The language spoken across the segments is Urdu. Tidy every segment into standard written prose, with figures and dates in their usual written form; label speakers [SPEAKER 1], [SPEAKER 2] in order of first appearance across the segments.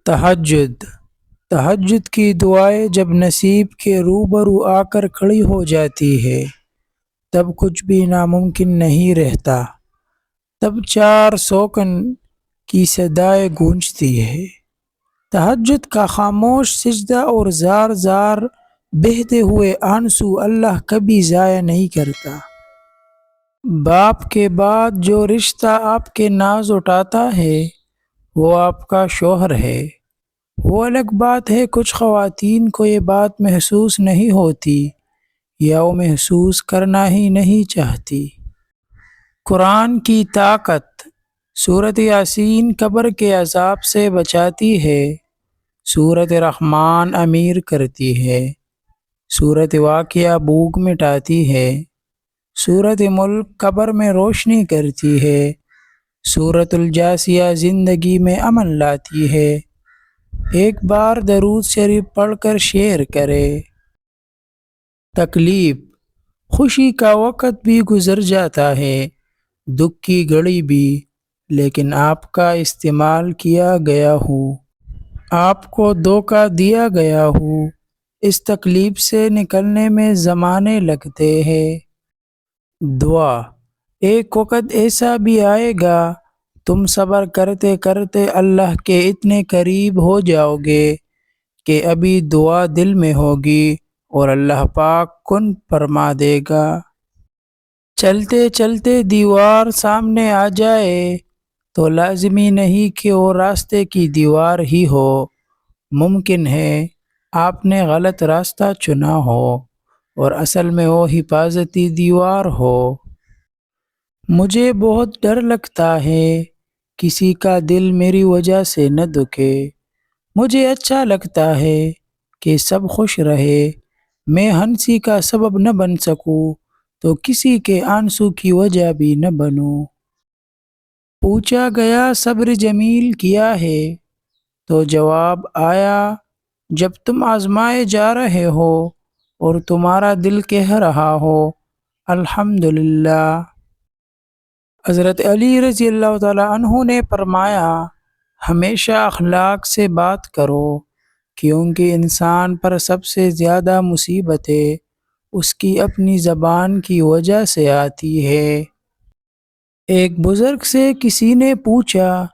[SPEAKER 1] تہجد تہجد کی دعائیں جب نصیب کے روبرو آ کر کھڑی ہو جاتی ہے تب کچھ بھی ناممکن نہیں رہتا۔ تب چار سوکن کی صدائیں گونجتی ہے۔ تہجد کا خاموش سجدہ اور زار زار بہتے ہوئے آنسو اللہ کبھی ضائع نہیں کرتا۔ باپ کے بعد جو رشتہ آپ کے ناز اٹھاتا ہے وہ آپ کا شوہر ہے۔ وہ الگ بات ہے کچھ خواتین کو یہ بات محسوس نہیں ہوتی یا وہ محسوس کرنا ہی نہیں چاہتی۔ قرآن کی طاقت۔ سورۃ یاسین قبر کے عذاب سے بچاتی ہے۔ سورۃ رحمان امیر کرتی ہے۔ سورۃ واقعہ بھوک مٹاتی ہے۔ سورۃ ملک قبر میں روشنی کرتی ہے۔ سورۃ الجاثیہ زندگی میں امن لاتی ہے۔ ایک بار درود شریف پڑھ کر شیئر کرے۔ تکلیف۔ خوشی کا وقت بھی گزر جاتا ہے، دکھ کی گھڑی بھی، لیکن آپ کا استعمال کیا گیا ہو، آپ کو دھوکہ دیا گیا ہو، اس تکلیف سے نکلنے میں زمانے لگتے ہیں۔ دعا۔ ایک وقت ایسا بھی آئے گا تم صبر کرتے کرتے اللہ کے اتنے قریب ہو جاؤ گے کہ ابھی دعا دل میں ہوگی اور اللہ پاک کن فرما دے گا۔ چلتے چلتے دیوار سامنے آ جائے تو لازمی نہیں کہ وہ راستے کی دیوار ہی ہو، ممکن ہے آپ نے غلط راستہ چنا ہو اور اصل میں وہ حفاظتی دیوار ہو۔ مجھے بہت ڈر لگتا ہے کسی کا دل میری وجہ سے نہ دکھے۔ مجھے اچھا لگتا ہے کہ سب خوش رہے۔ میں ہنسی کا سبب نہ بن سکوں تو کسی کے آنسو کی وجہ بھی نہ بنوں۔ پوچھا گیا صبر جمیل کیا ہے تو جواب آیا جب تم آزمائے جا رہے ہو اور تمہارا دل کہہ رہا ہو الحمدللہ۔ حضرت علی رضی اللہ تعالیٰ عنہ نے فرمایا ہمیشہ اخلاق سے بات کرو، کیونکہ انسان پر سب سے زیادہ مصیبتیں اس کی اپنی زبان کی وجہ سے آتی ہے۔ ایک بزرگ سے کسی نے پوچھا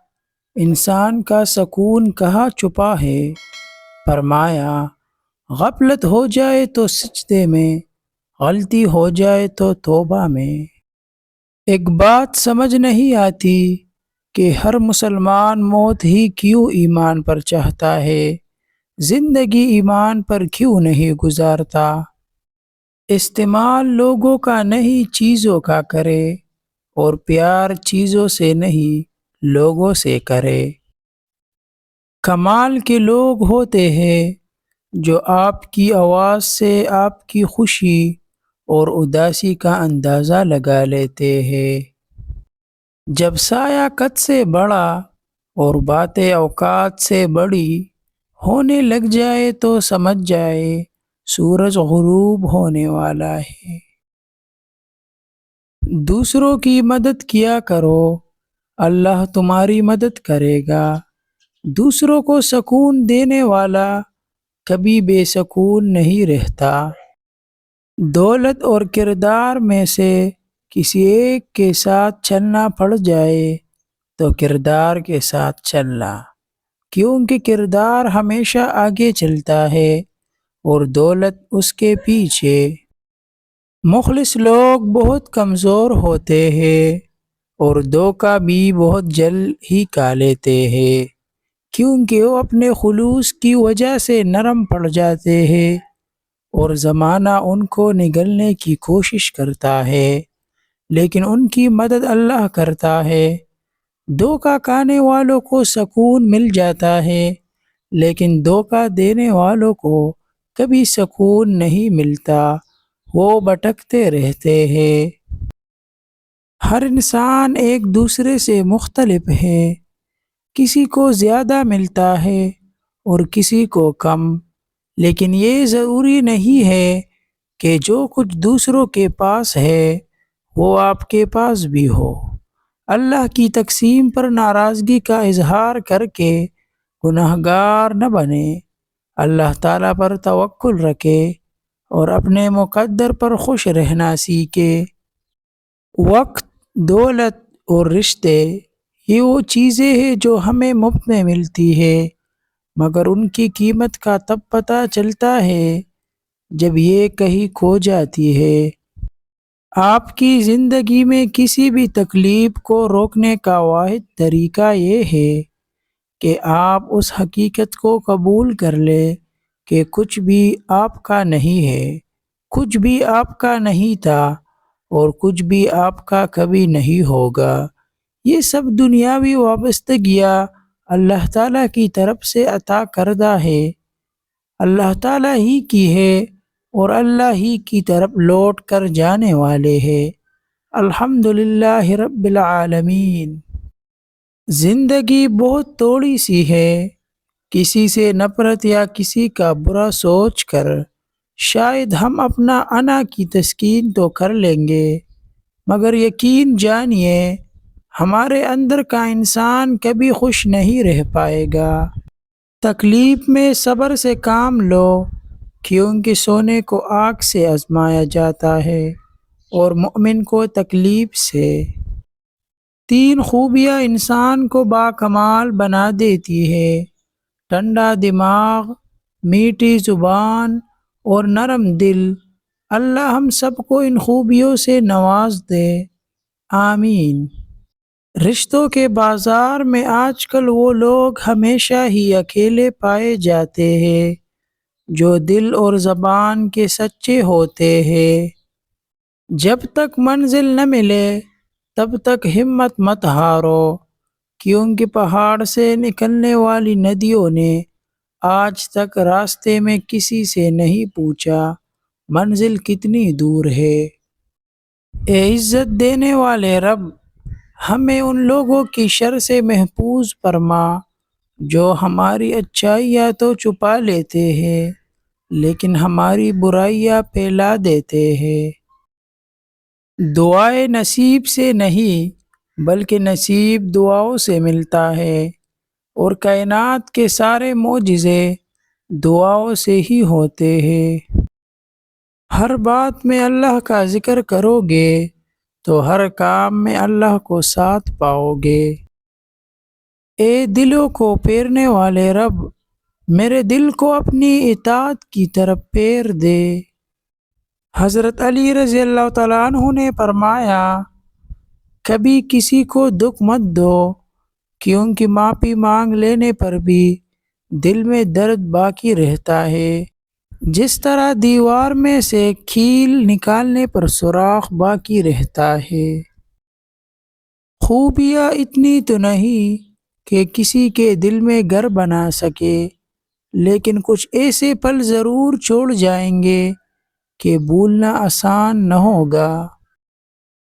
[SPEAKER 1] انسان کا سکون کہاں چھپا ہے؟ فرمایا غفلت ہو جائے تو سجدے میں، غلطی ہو جائے تو توبہ میں۔ ایک بات سمجھ نہیں آتی کہ ہر مسلمان موت ہی کیوں ایمان پر چاہتا ہے، زندگی ایمان پر کیوں نہیں گزارتا؟ استعمال لوگوں کا نہیں چیزوں کا کرے اور پیار چیزوں سے نہیں لوگوں سے کرے۔ کمال کے لوگ ہوتے ہیں جو آپ کی آواز سے آپ کی خوشی اور اداسی کا اندازہ لگا لیتے ہیں۔ جب سایہ قد سے بڑا اور باتیں اوقات سے بڑی ہونے لگ جائے تو سمجھ جائے سورج غروب ہونے والا ہے۔ دوسروں کی مدد کیا کرو، اللہ تمہاری مدد کرے گا۔ دوسروں کو سکون دینے والا کبھی بے سکون نہیں رہتا۔ دولت اور کردار میں سے کسی ایک کے ساتھ چلنا پڑ جائے تو کردار کے ساتھ چلنا، کیونکہ کردار ہمیشہ آگے چلتا ہے اور دولت اس کے پیچھے۔ مخلص لوگ بہت کمزور ہوتے ہیں اور دھوکہ بھی بہت جلد ہی کھا لیتے ہیں، کیونکہ وہ اپنے خلوص کی وجہ سے نرم پڑ جاتے ہیں اور زمانہ ان کو نگلنے کی کوشش کرتا ہے، لیکن ان کی مدد اللہ کرتا ہے۔ دھوکہ کھانے والوں کو سکون مل جاتا ہے، لیکن دھوکہ دینے والوں کو کبھی سکون نہیں ملتا، وہ بھٹکتے رہتے ہیں۔ ہر انسان ایک دوسرے سے مختلف ہے، کسی کو زیادہ ملتا ہے اور کسی کو کم، لیکن یہ ضروری نہیں ہے کہ جو کچھ دوسروں کے پاس ہے وہ آپ کے پاس بھی ہو۔ اللہ کی تقسیم پر ناراضگی کا اظہار کر کے گناہگار نہ بنے، اللہ تعالیٰ پر توکل رکھے اور اپنے مقدر پر خوش رہنا سیکھے۔ وقت، دولت اور رشتے یہ وہ چیزیں ہیں جو ہمیں مفت میں ملتی ہے، مگر ان کی قیمت کا تب پتہ چلتا ہے جب یہ کہیں کھو جاتی ہے۔ آپ کی زندگی میں کسی بھی تکلیف کو روکنے کا واحد طریقہ یہ ہے کہ آپ اس حقیقت کو قبول کر لیں کہ کچھ بھی آپ کا نہیں ہے، کچھ بھی آپ کا نہیں تھا اور کچھ بھی آپ کا کبھی نہیں ہوگا۔ یہ سب دنیاوی وابستگیاں اللہ تعالیٰ کی طرف سے عطا کردہ ہے، اللہ تعالیٰ ہی کی ہے اور اللہ ہی کی طرف لوٹ کر جانے والے ہیں۔ الحمدللہ رب العالمین۔ زندگی بہت تھوڑی سی ہے، کسی سے نفرت یا کسی کا برا سوچ کر شاید ہم اپنا انا کی تسکین تو کر لیں گے، مگر یقین جانیے ہمارے اندر کا انسان کبھی خوش نہیں رہ پائے گا۔ تکلیف میں صبر سے کام لو، کیونکہ سونے کو آگ سے آزمایا جاتا ہے اور مومن کو تکلیف سے۔ 3 خوبیاں انسان کو باکمال بنا دیتی ہے: ٹھنڈا دماغ، میٹھی زبان اور نرم دل۔ اللہ ہم سب کو ان خوبیوں سے نواز دے، آمین۔ رشتوں کے بازار میں آج کل وہ لوگ ہمیشہ ہی اکیلے پائے جاتے ہیں جو دل اور زبان کے سچے ہوتے ہیں۔ جب تک منزل نہ ملے تب تک ہمت مت ہارو، کیونکہ پہاڑ سے نکلنے والی ندیوں نے آج تک راستے میں کسی سے نہیں پوچھا منزل کتنی دور ہے۔ اے عزت دینے والے رب، ہمیں ان لوگوں کی شر سے محفوظ فرما جو ہماری اچھائیاں تو چھپا لیتے ہیں لیکن ہماری برائیاں پھیلا دیتے ہیں۔ دعائیں نصیب سے نہیں بلکہ نصیب دعاؤں سے ملتا ہے، اور کائنات کے سارے معجزے دعاؤں سے ہی ہوتے ہیں۔ ہر بات میں اللہ کا ذکر کرو گے تو ہر کام میں اللہ کو ساتھ پاؤ گے۔ اے دلوں کو پھیرنے والے رب، میرے دل کو اپنی اطاعت کی طرف پھیر دے۔ حضرت علی رضی اللہ تعالیٰ عنہ نے فرمایا، کبھی کسی کو دکھ مت دو، کیونکہ معافی مانگ لینے پر بھی دل میں درد باقی رہتا ہے، جس طرح دیوار میں سے کیل نکالنے پر سوراخ باقی رہتا ہے۔ خوبیاں اتنی تو نہیں کہ کسی کے دل میں گھر بنا سکے، لیکن کچھ ایسے پل ضرور چھوڑ جائیں گے کہ بھولنا آسان نہ ہوگا۔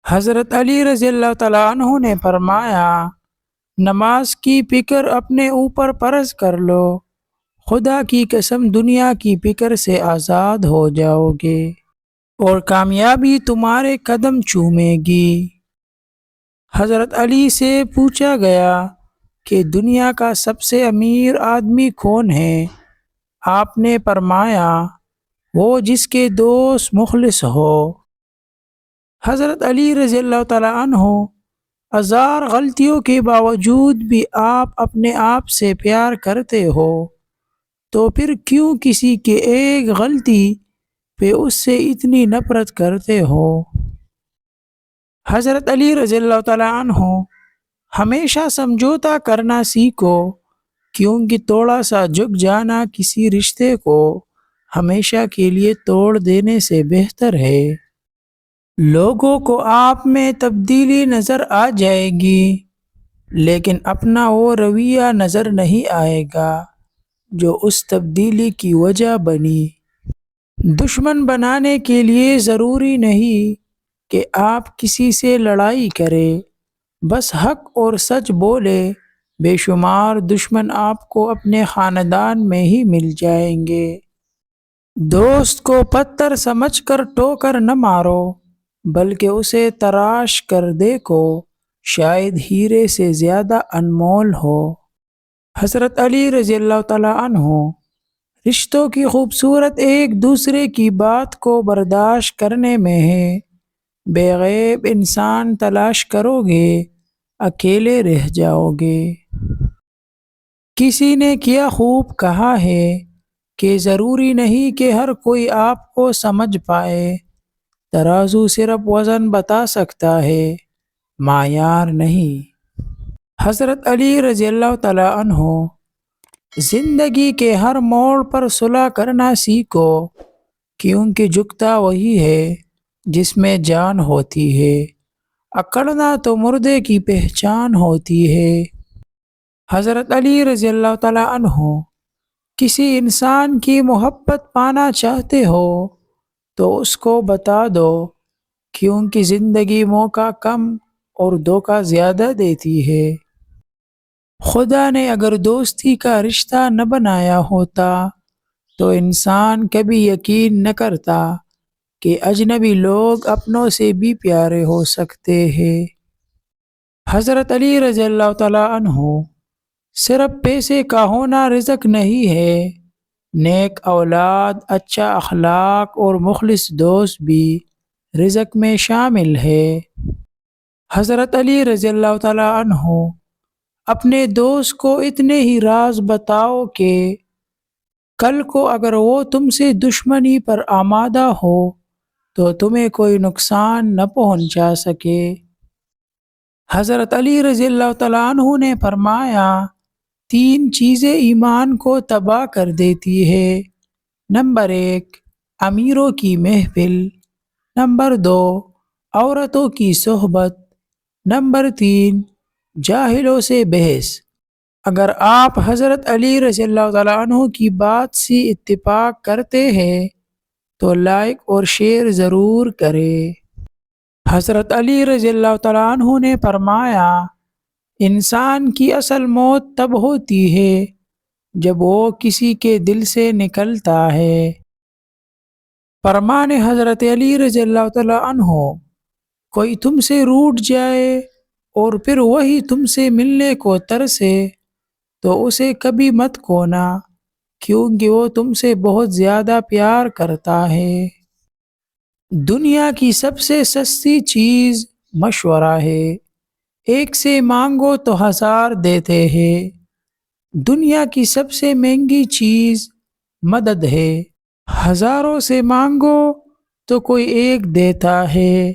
[SPEAKER 1] حضرت علی رضی اللہ تعالیٰ عنہ نے فرمایا، نماز کی فکر اپنے اوپر فرض کر لو، خدا کی قسم دنیا کی فکر سے آزاد ہو جاؤ گے اور کامیابی تمہارے قدم چومے گی۔ حضرت علی سے پوچھا گیا کہ دنیا کا سب سے امیر آدمی کون ہے؟ آپ نے فرمایا، وہ جس کے دوست مخلص ہو۔ حضرت علی رضی اللہ تعالیٰ عنہ ہزار غلطیوں کے باوجود بھی آپ اپنے آپ سے پیار کرتے ہو، تو پھر کیوں کسی کے ایک غلطی پہ اس سے اتنی نفرت کرتے ہو؟ حضرت علی رضی اللہ تعالیٰ عنہ ہمیشہ سمجھوتا کرنا سیکھو، کیونکہ تھوڑا سا جھک جانا کسی رشتے کو ہمیشہ کے لیے توڑ دینے سے بہتر ہے۔ لوگوں کو آپ میں تبدیلی نظر آ جائے گی، لیکن اپنا وہ رویہ نظر نہیں آئے گا جو اس تبدیلی کی وجہ بنی۔ دشمن بنانے کے لیے ضروری نہیں کہ آپ کسی سے لڑائی کریں، بس حق اور سچ بولے۔ بے شمار دشمن آپ کو اپنے خاندان میں ہی مل جائیں گے۔ دوست کو پتھر سمجھ کر ٹھوکر نہ مارو، بلکہ اسے تراش کر دیکھو، شاید ہیرے سے زیادہ انمول ہو۔ حضرت علی رضی اللہ تعالیٰ عنہ رشتوں کی خوبصورت ایک دوسرے کی بات کو برداشت کرنے میں ہے۔ بے غیب انسان تلاش کرو گے، اکیلے رہ جاؤ گے۔ کسی نے کیا خوب کہا ہے کہ ضروری نہیں کہ ہر کوئی آپ کو سمجھ پائے، ترازو صرف وزن بتا سکتا ہے، معیار نہیں۔ حضرت علی رضی اللہ تعالیٰ عنہ زندگی کے ہر موڑ پر صلح کرنا سیکھو، کیونکہ جھکتا وہی ہے جس میں جان ہوتی ہے، اکڑنا تو مردے کی پہچان ہوتی ہے۔ حضرت علی رضی اللہ تعالیٰ عنہ کسی انسان کی محبت پانا چاہتے ہو تو اس کو بتا دو، کیونکہ زندگی موقع کم اور دھوکہ زیادہ دیتی ہے۔ خدا نے اگر دوستی کا رشتہ نہ بنایا ہوتا تو انسان کبھی یقین نہ کرتا کہ اجنبی لوگ اپنوں سے بھی پیارے ہو سکتے ہیں۔ حضرت علی رضی اللہ تعالیٰ عنہ صرف پیسے کا ہونا رزق نہیں ہے، نیک اولاد، اچھا اخلاق اور مخلص دوست بھی رزق میں شامل ہے۔ حضرت علی رضی اللہ تعالیٰ عنہ اپنے دوست کو اتنے ہی راز بتاؤ کہ کل کو اگر وہ تم سے دشمنی پر آمادہ ہو تو تمہیں کوئی نقصان نہ پہنچا سکے۔ حضرت علی رضی اللہ تعالیٰ عنہ نے فرمایا، 3 چیزیں ایمان کو تباہ کر دیتی ہے۔ نمبر 1 امیروں کی محفل، نمبر 2 عورتوں کی صحبت، نمبر 3 جاہلوں سے بحث۔ اگر آپ حضرت علی رضی اللہ تعالیٰ عنہ کی بات سے اتفاق کرتے ہیں تو لائک اور شیئر ضرور کریں۔ حضرت علی رضی اللہ تعالیٰ عنہ نے فرمایا، انسان کی اصل موت تب ہوتی ہے جب وہ کسی کے دل سے نکلتا ہے۔ فرمان حضرت علی رضی اللہ تعالیٰ عنہ، کوئی تم سے روٹھ جائے اور پھر وہی تم سے ملنے کو ترسے تو اسے کبھی مت کھونا، کیونکہ وہ تم سے بہت زیادہ پیار کرتا ہے۔ دنیا کی سب سے سستی چیز مشورہ ہے، ایک سے مانگو تو 1000 دیتے ہیں۔ دنیا کی سب سے مہنگی چیز مدد ہے، ہزاروں سے مانگو تو کوئی ایک دیتا ہے۔